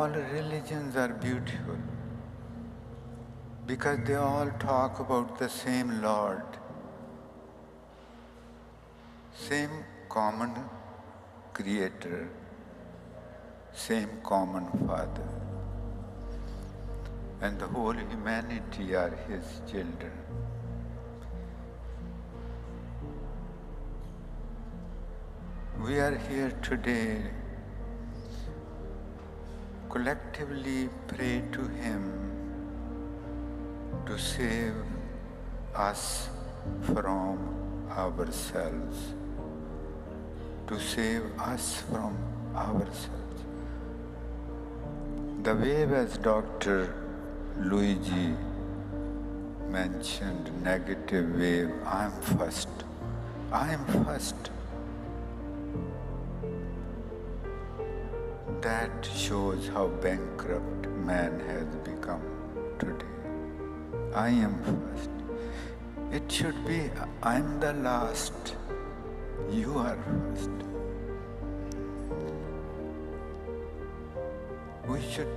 all religions are beautiful because they all talk about the same Lord, same common Creator, same common Father, and the whole humanity are His children. We are here today collectively pray to Him to save us from ourselves, to save us from ourselves. The wave, as Dr. Luigi mentioned, negative wave, I'm first. That shows how bankrupt man has become today. I am first. It should be, I'm the last. You are first. We should,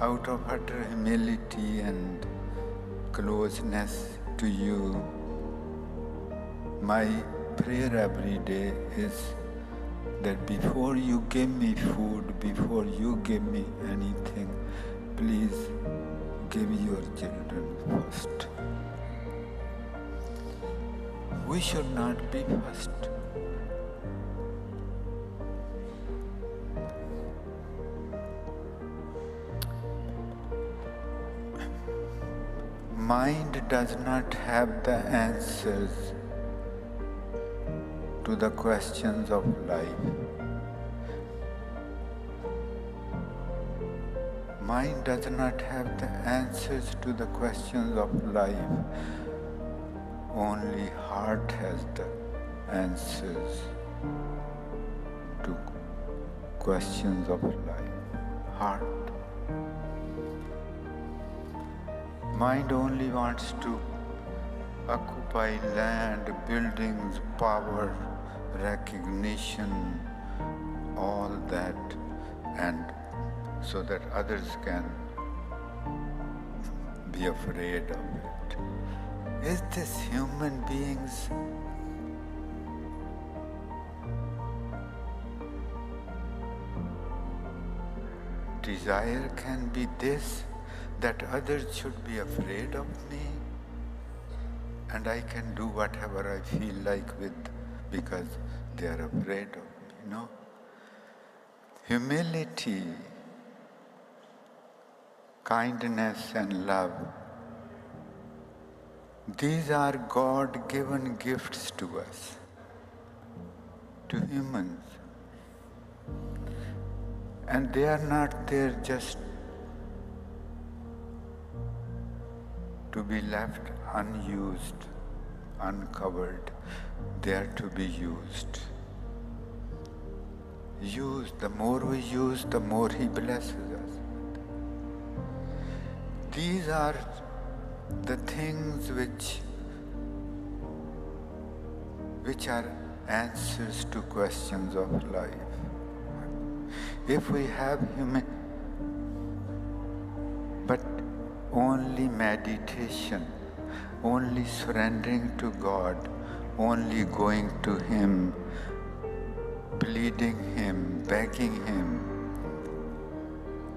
out of utter humility and closeness to you, my prayer every day is that before you give me food, before you give me anything, please give your children first. We should not be first. Mind does not have the answers to the questions of life. Mind does not have the answers to the questions of life. Only heart has the answers to questions of life. Heart. Mind only wants to occupy land, buildings, power, recognition, all that, and so that others can be afraid of it. Is this human beings? Desire can be this, that others should be afraid of me, and I can do whatever I feel like with because they are afraid of me. No. Humility, kindness and love, these are God-given gifts to us, to humans. And they are not there just to be left unused, uncovered. They are to be used. Used. The more we use, the more He blesses us. These are the things which are answers to questions of life. If we have but only meditation, only surrendering to God, only going to Him, pleading Him, begging Him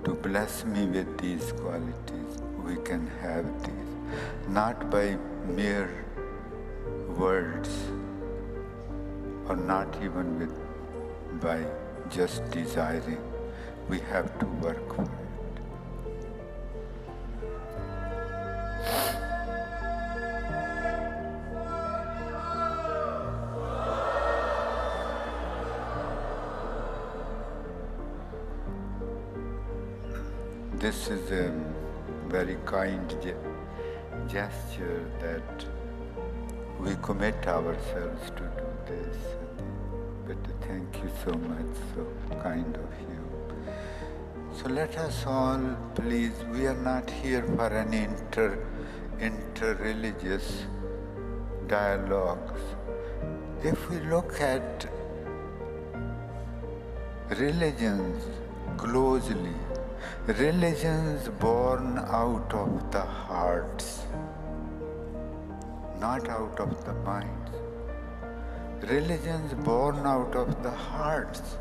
to bless me with these qualities, we can have these, not by mere words or not even by just desiring. We have to work for it. This is a very kind gesture that we commit ourselves to do this. But thank you so much, so kind of you. So let us all, please, we are not here for an inter-religious dialogues. If we look at religions closely. Religions born out of the hearts, not out of the minds. Religions born out of the hearts.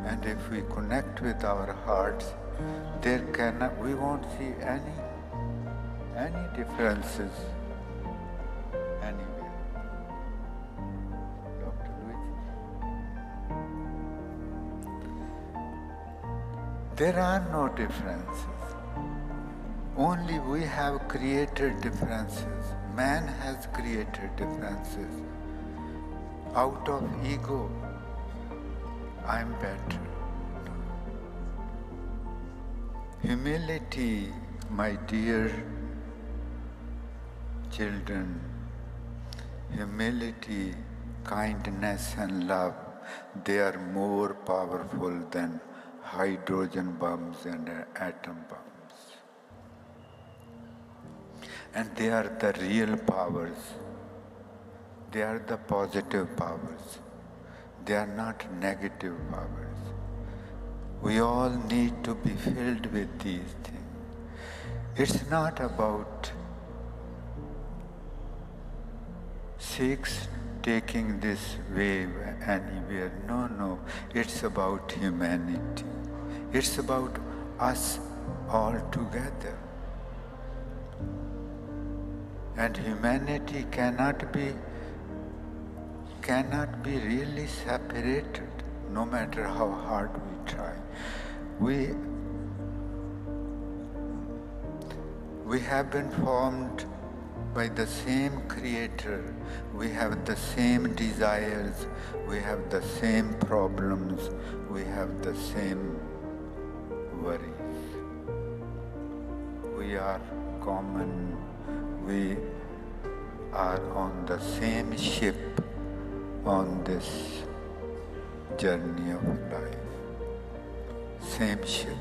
And if we connect with our hearts, we won't see any differences anywhere. Dr. Luigi? There are no differences. Only we have created differences. Man has created differences. Out of ego, I'm better. Humility, my dear children, humility, kindness and love, they are more powerful than hydrogen bombs and atom bombs. And they are the real powers. They are the positive powers. They are not negative powers. We all need to be filled with these things. It's not about Sikhs taking this wave anywhere. No. It's about humanity. It's about us all together. And humanity cannot be really separated, no matter how hard we try. We have been formed by the same Creator. We have the same desires. We have the same problems. We have the same worries. We are common. We are on the same ship on this journey of life. Same ship.